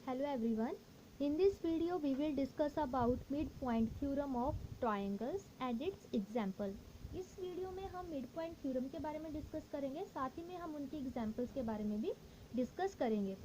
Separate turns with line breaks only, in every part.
Hello everyone. In this video we will discuss about midpoint theorem of triangles and its example. इस video में हम midpoint theorem के बारे में discuss करेंगे, साथ ही में हम उनकी एग्जांपल्स के बारे में भी डिस्कस करेंगे.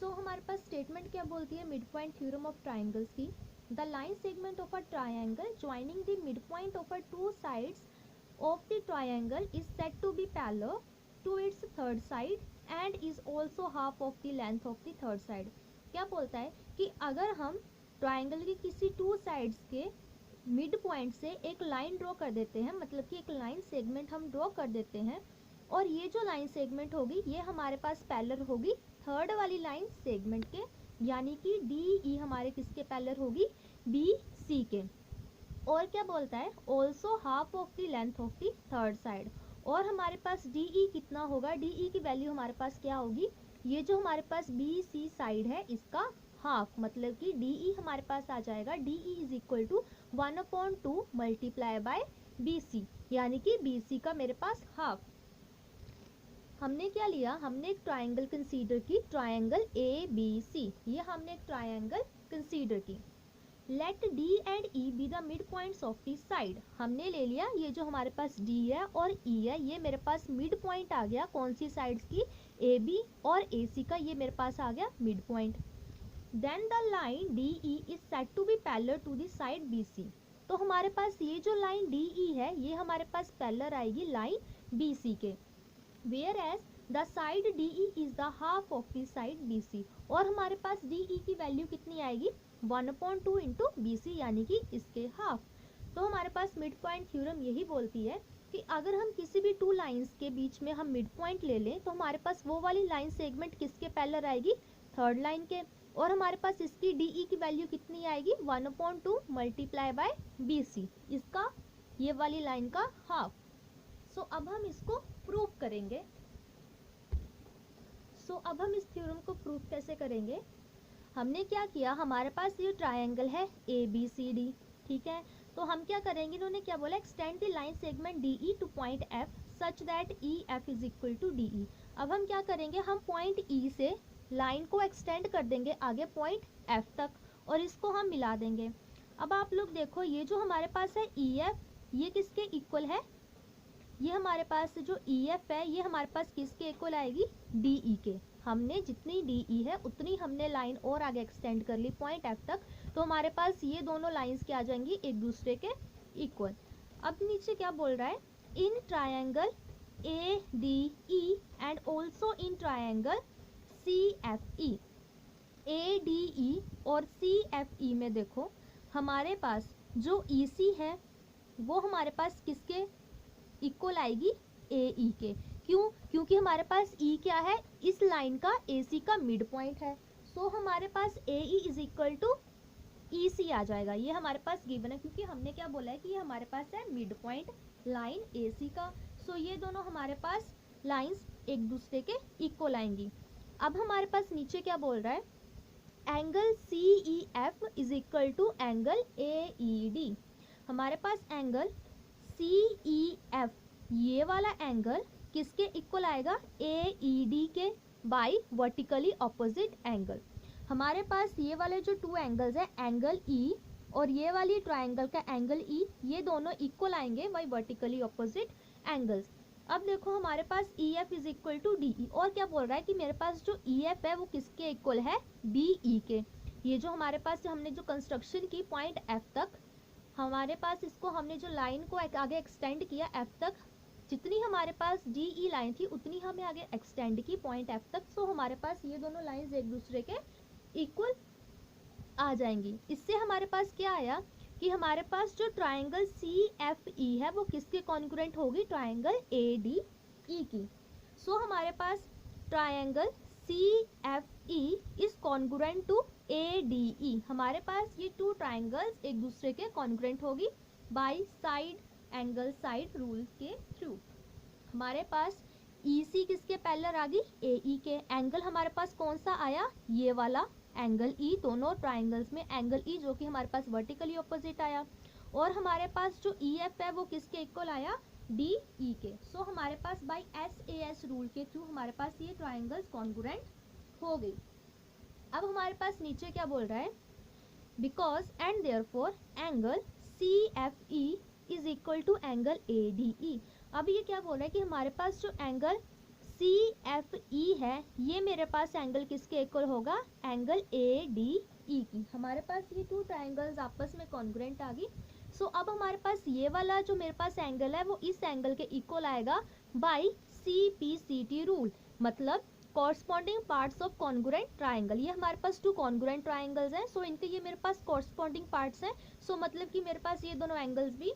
हमारे पास स्टेटमेंट क्या बोलती है midpoint theorem of triangles की. The line segment of a triangle joining the midpoint of a two sides of the triangle is said to be parallel to its third side and is also half of the length of the third side. क्या बोलता है कि अगर हम triangle के किसी two sides के mid point से एक लाइन ड्रॉ कर देते हैं, मतलब कि एक लाइन सेगमेंट हम ड्रॉ कर देते हैं, और ये जो लाइन सेगमेंट होगी ये हमारे पास पैरेलल होगी थर्ड वाली लाइन सेगमेंट के, यानी कि डी ई हमारे किसके पैरेलल होगी, बी सी के. और क्या बोलता है, also half of the length of the third side. और हमारे पास डी ई कितना होगा, डी ई की वैल्यू हमारे पास क्या होगी, ये जो हमारे पास बी सी साइड है इसका हाफ, मतलब कि डी ई हमारे पास आ जाएगा, D E is equal to 1/2 multiply by B C, यानी कि बी सी का मेरे पास हाफ. हमने क्या लिया, हमने एक ट्राइंगल कंसीडर की, ट्राइंगल ए बी सी, ये हमने एक ट्राइंगल कंसीडर की. Let D and E be the mid points of the side. हमने ले लिया ये जो हमारे पास डी है और ई है, ये मेरे पास मिड पॉइंट आ गया कौन सी साइड्स की, ए बी और ए सी का, ये मेरे पास आ गया mid point. Then the line D E is said to be parallel to the side B C. तो हमारे पास ये जो लाइन डी ई है ये हमारे पास पैरेलल आएगी लाइन बी सी के. Whereas the side D E is the half of the side B C. और हमारे पास डी ई की वैल्यू कितनी आएगी, 1/2 इंटू बी सी, यानी कि इसके हाफ. तो हमारे पास मिड पॉइंट थ्योरम यही बोलती है कि अगर हम किसी भी टू लाइंस के बीच में हम मिड पॉइंट ले लें तो हमारे पास वो वाली लाइन सेगमेंट किसके पैरेलल आएगी, थर्ड लाइन के. और हमारे पास इसकी डी ई की वैल्यू कितनी आएगी, 1/2 मल्टीप्लाई बाय बी सी, इसका ये वाली लाइन का हाफ. अब हम इसको प्रूफ करेंगे. अब हम इस थ्योरम को प्रूफ कैसे करेंगे. हमने क्या किया, हमारे पास ये ट्रायंगल है ए बी सी डी, ठीक है. तो हम क्या करेंगे, इन्होंने क्या बोला, extend the line segment D E to point F such that E F is equal to D E. अब हम क्या करेंगे, हम पॉइंट ई से लाइन को एक्सटेंड कर देंगे आगे पॉइंट एफ तक और इसको हम मिला देंगे. अब आप लोग देखो ये जो हमारे पास है ई एफ, ये किसके इक्वल है, ये हमारे पास जो ई एफ है ये हमारे पास किसके इक्वल आएगी, डी ई के. हमने जितनी डी ई है उतनी हमने लाइन और आगे एक्सटेंड कर ली पॉइंट एफ तक, तो हमारे पास ये दोनों लाइंस क्या आ जाएंगी, एक दूसरे के इक्वल. अब नीचे क्या बोल रहा है, in triangle A D E and also in triangle C F E. A D E और सी एफ ई में देखो हमारे पास जो ई सी है वो हमारे पास किसके इक्वल आएगी, ए ई के. क्यों, क्योंकि हमारे पास ई क्या है, इस लाइन का ए सी का मिड पॉइंट है. हमारे पास ए ई इज इक्वल टू ई सी आ जाएगा. ये हमारे पास गिवन है क्योंकि हमने क्या बोला है कि ये हमारे पास है मिड पॉइंट लाइन ए सी का. ये दोनों हमारे पास लाइंस एक दूसरे के इक्वल आएंगी. अब हमारे पास नीचे क्या बोल रहा है, angle C E F is equal to angle A E D. हमारे पास एंगल सी ई एफ, ये वाला एंगल किसके इक्वल आएगा, ए ई डी के बाई वर्टिकली ऑपोजिट एंगल. हमारे पास ये वाले जो टू एंगल्स है, एंगल ई और ये वाली ट्रायंगल का एंगल ई, ये दोनों इक्वल आएंगे बाई वर्टिकली ऑपोजिट एंगल्स. अब देखो हमारे पास E F is equal to D E, और क्या बोल रहा है कि मेरे पास जो ई एफ है वो किसके इक्वल है, बी ई के. ये जो हमारे पास हमने जो कंस्ट्रक्शन की पॉइंट एफ तक, हमारे पास इसको हमने जो लाइन को आगे एक्सटेंड किया एफ तक, जितनी हमारे पास डी ई लाइन थी उतनी हमें आगे एक्सटेंड की पॉइंट एफ तक. हमारे पास ये दोनों लाइंस एक दूसरे के इक्वल आ जाएंगी. इससे हमारे पास क्या आया कि हमारे पास जो ट्रायंगल सी एफ ई है वो किसके कॉन्ग्रुएंट होगी, ट्रायंगल ए डी ई की. हमारे पास triangle C F E is congruent to A D E. हमारे पास ये टू ट्रायंगल्स एक दूसरे के कॉन्ग्रुएंट होगी by side angle side rule के थ्रू. हमारे पास ई सी किसके पैरेलल आ गई, ए ई के. एंगल हमारे पास कौन सा आया, ये वाला एंगल ई, दोनों ट्राइंगल्स में एंगल ई जो कि हमारे पास वर्टिकली ऑपोजिट आया. और हमारे पास जो ई एफ है वो किसके इक्वल आया, डी ई के. हमारे पास by S A S rule के थ्रू हमारे पास ये ट्राइंगल्स कॉन्ग्रुएंट हो गई. अब हमारे पास नीचे क्या बोल रहा है, because and therefore angle CFE is equal to angle ADE। अब ये क्या बोल रहा है कि हमारे पास जो एंगल CFE है ये मेरे पास एंगल किसके इक्वल होगा, एंगल ADE की। हमारे पास ये टू ट्राइंगल्स आपस में कॉन्ग्रुएंट आ गई। सो अब हमारे पास ये वाला जो मेरे पास एंगल है वो इस एंगल के इक्वल आएगा बाय CPCT रूल, मतलब corresponding parts of congruent triangle. ये हमारे पास टू कॉन्ग्रुएंट ट्राइंगल्स हैं, सो इनके ये मेरे पास कॉरस्पॉन्डिंग पार्ट्स हैं। सो मतलब कि मेरे पास ये दोनों एंगल्स भी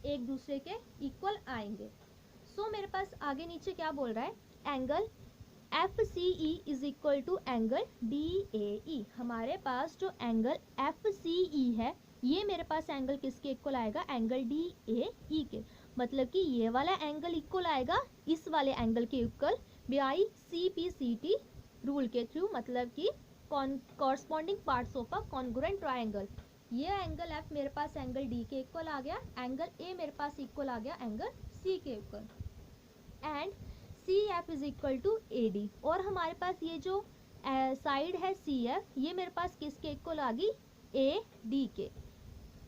एक दूसरे के इक्वल आएंगे। सो मेरे पास आगे नीचे क्या बोल रहा है, angle FCE is equal to angle DAE। हमारे पास जो एंगल FCE है ये मेरे पास एंगल किसके इक्वल आएगा, एंगल DAE के। मतलब कि ये वाला एंगल इक्वल आएगा इस वाले एंगल के इक्वल बाई CPCT रूल के थ्रू, मतलब कि corresponding parts of a congruent triangle. ये एंगल F मेरे पास एंगल D के इक्वल आ गया, एंगल A मेरे पास इक्वल आ गया एंगल C के equal, and CF is equal to AD। और हमारे पास ये जो साइड है CF ये मेरे पास किसके इक्वल आ गई, AD के।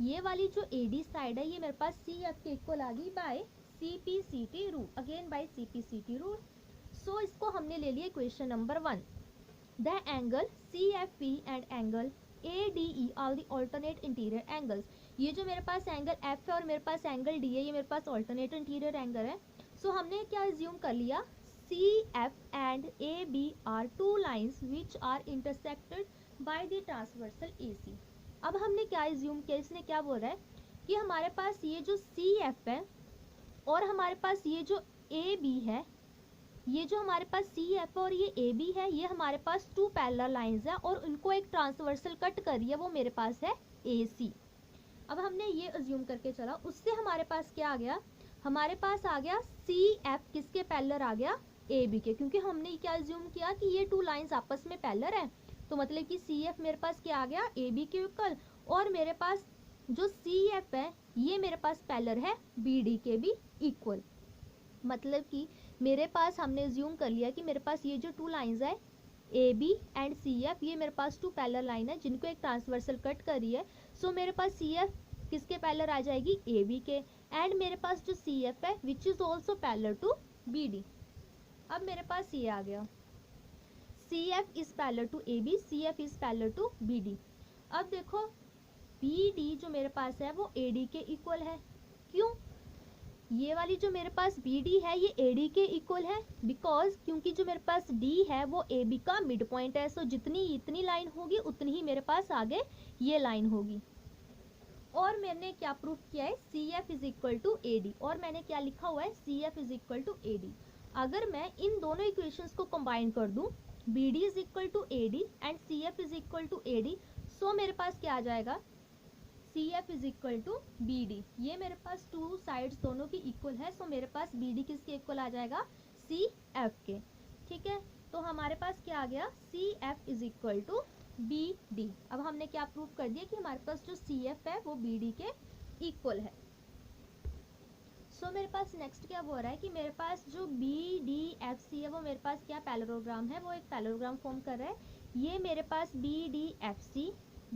ये वाली जो AD साइड है ये मेरे पास CF के इक्वल आ गई by CPCT rule, again by CPCT rule. So इसको हमने ले लिया equation number 1। The angle CFE and angle ADE are the alternate interior angles. ये जो मेरे पास एंगल F है और मेरे पास एंगल D है ये मेरे पास अल्टरनेट इंटीरियर एंगल है। सो हमने क्या अज्यूम कर लिया, CF and AB are two lines which are intersected by the transversal AC। अब हमने क्या अज्यूम किया, इसने क्या बोल रहा है कि हमारे पास ये जो CF है और हमारे पास ये जो AB है, ये जो हमारे पास CF और ये AB है ये हमारे पास टू पैरेलल लाइंस है और उनको एक ट्रांसवर्सल कट कर रही है, वो मेरे पास है AC। अब हमने ये अज्यूम करके चला, उससे हमारे पास क्या आ गया, हमारे पास आ गया CF किसके पैरेलल आ गया, AB के, क्योंकि हमने क्या अज्यूम किया कि ये टू लाइंस आपस में पैरेलल है। तो मतलब कि CF मेरे पास क्या आ गया, AB के इक्वल, और मेरे पास जो CF है ये मेरे पास पैरेलल है BD के भी इक्वल। मतलब कि मेरे पास हमने अज्यूम कर लिया कि मेरे पास ये जो टू लाइंस है AB एंड CF ये मेरे पास टू पैरेलल लाइन है जिनको एक ट्रांसवर्सल कट कर रही है। सो मेरे पास CF किसके पैरेलल आ जाएगी, AB के, एंड मेरे पास जो CF है which is also parallel to BD। अब मेरे पास ये आ गया CF is parallel to AB, CF is parallel to BD। अब देखो BD जो मेरे पास है वो AD के इक्वल है, क्यों, ये वाली जो मेरे पास BD है ये AD के इक्वल है, बिकॉज क्योंकि जो मेरे पास D है वो AB का मिड पॉइंट है। सो जितनी इतनी लाइन होगी उतनी ही मेरे पास आगे ये लाइन होगी। और मैंने क्या प्रूफ किया है, CF is equal to AD, और मैंने क्या लिखा हुआ है, CF is equal to AD। अगर मैं इन दोनों इक्वेशंस को कंबाइन कर दूं, BD is equal to AD and CF is equal to AD, so मेरे पास क्या आ जाएगा, CF is equal to BD। ये मेरे पास टू साइड्स दोनों की इक्वल है, सो मेरे पास BD किसके इक्वल आ जाएगा, CF के। ठीक है, तो हमारे पास क्या आ गया, CF is equal to BD। अब हमने क्या प्रूव कर दिया कि हमारे पास जो CF है वो BD के इक्वल है। सो मेरे पास नेक्स्ट क्या हो रहा है कि मेरे पास जो BDFC है वो मेरे पास क्या पैरेललोग्राम है, वो एक पैरेललोग्राम फॉर्म कर रहा है। ये मेरे पास BDFC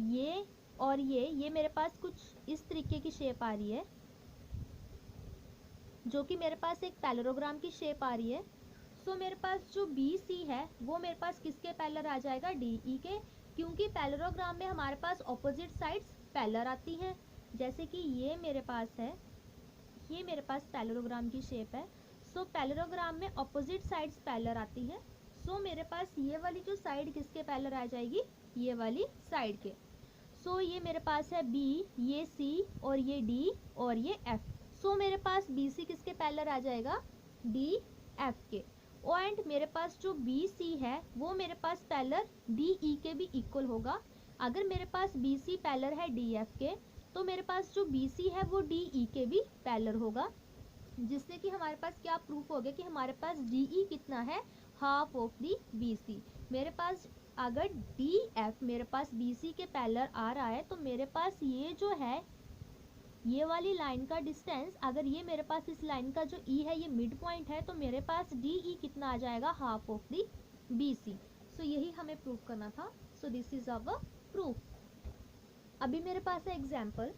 ये और ये मेरे पास कुछ इस तरीके की शेप आ रही है, जो कि मेरे पास एक पैरेललोग्राम की शेप आ रही है। सो मेरे पास जो BC है वो मेरे पास किसके पैरेलल आ जाएगा, DE के, क्योंकि पैरेललोग्राम में हमारे पास ऑपोजिट साइड्स पैरेलल आती हैं। जैसे कि ये मेरे पास है, ये मेरे पास पैरेललोग्राम की शेप है। सो पैरेललोग्राम में ऑपोजिट साइड्स पैरेलल आती है। सो मेरे पास ये वाली जो साइड किसके पैरेलल आ जाएगी, ये वाली साइड के। सो ये मेरे पास है B, ये C और ये D और ये F। सो मेरे पास BC किसके पैरेलल आ जाएगा, DF के। एंड मेरे पास जो BC है वो मेरे पास पैरेलल DE के भी इक्वल होगा। अगर मेरे पास BC पैरेलल है DF के तो मेरे पास जो BC है वो DE के भी पैरेलल होगा, जिससे कि हमारे पास क्या प्रूफ हो गया कि हमारे पास DE कितना है, हाफ ऑफ दी BC। मेरे पास अगर DF मेरे पास BC के पैरेलल आ रहा है तो मेरे पास ये जो है ये वाली लाइन का डिस्टेंस, अगर ये मेरे पास इस लाइन का जो E है ये मिड पॉइंट है तो मेरे पास DE कितना आ जाएगा, half of the BC। So यही हमें प्रूव करना था। So this is our proof. अभी मेरे पास है example,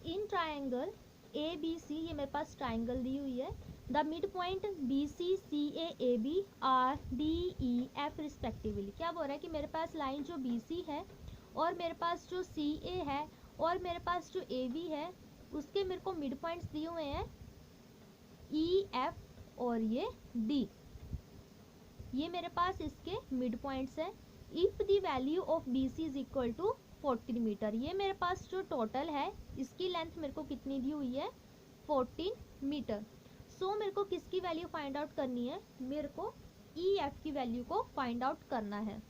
in triangle A B C, ये मेरे पास ट्राइंगल दी हुई है, the mid point B C C A B are D E F respectively. क्या बोल रहा है कि मेरे पास लाइन जो बी सी है और मेरे पास जो सी ए है और मेरे पास जो ए बी है, उसके मेरे को मिड पॉइंट्स दिए हुए हैं ई एफ और ये डी, ये मेरे पास इसके मिड पॉइंट्स है। If the value of B C is equal to 14 metre, ये मेरे पास जो टोटल है इसकी लेंथ मेरे को कितनी दी हुई है 14 मीटर। सो मेरे को किसकी वैल्यू फाइंड आउट करनी है, मेरे को ई एफ की वैल्यू को फाइंड आउट करना है।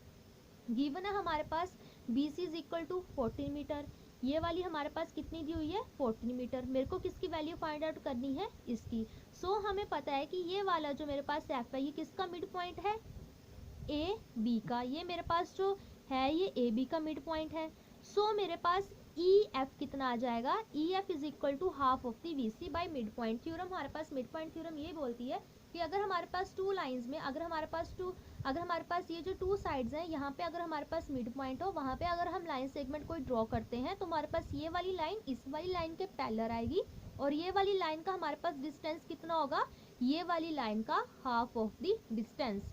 गिवन है हमारे पास B C is equal to 14 metre, ये वाली हमारे पास कितनी दी हुई है 14 मीटर, मेरे को किसकी वैल्यू फाइंड आउट करनी है इसकी। सो हमें पता है कि ये वाला जो मेरे पास एफ है ये किसका मिड पॉइंट है ए बी का, ये मेरे पास जो है ये ए बी का मिड पॉइंट है। सो मेरे पास ई एफ कितना आ जाएगा, E F is equal to half of the B C by mid point theorem. हमारे पास मिड पॉइंट थ्योरम ये बोलती है कि अगर हमारे पास टू लाइंस में अगर हमारे पास ये जो टू साइड्स हैं यहाँ पे अगर हमारे पास मिड पॉइंट हो, वहाँ पे अगर हम लाइन सेगमेंट कोई ड्रॉ करते हैं तो हमारे पास ये वाली लाइन इस वाली लाइन के पैरेलल आएगी और ये वाली लाइन का हमारे पास डिस्टेंस कितना होगा, ये वाली लाइन का हाफ ऑफ द डिस्टेंस।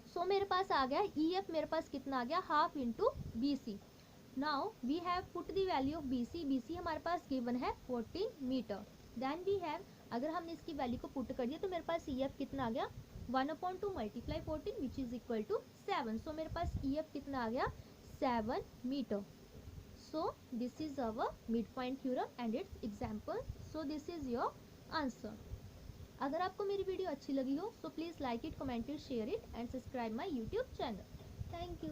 सो मेरे पास आ गया ई एफ, मेरे पास कितना आ गया half into B C. Now we have put the value of B C हमारे पास गिवन है 14 मीटर। देन वी हैव, अगर हमने इसकी वैल्यू को पुट कर दिया तो मेरे पास ई एफ कितना आ गया 1/2 multiply 14 which is equal to 7। So मेरे पास ई एफ कितना आ गया 7 metre. So this is our mid point theorem and it's example. So this is your answer. अगर आपको मेरी वीडियो अच्छी लगी हो so please like it, comment it, share it and subscribe my YouTube channel. Thank you.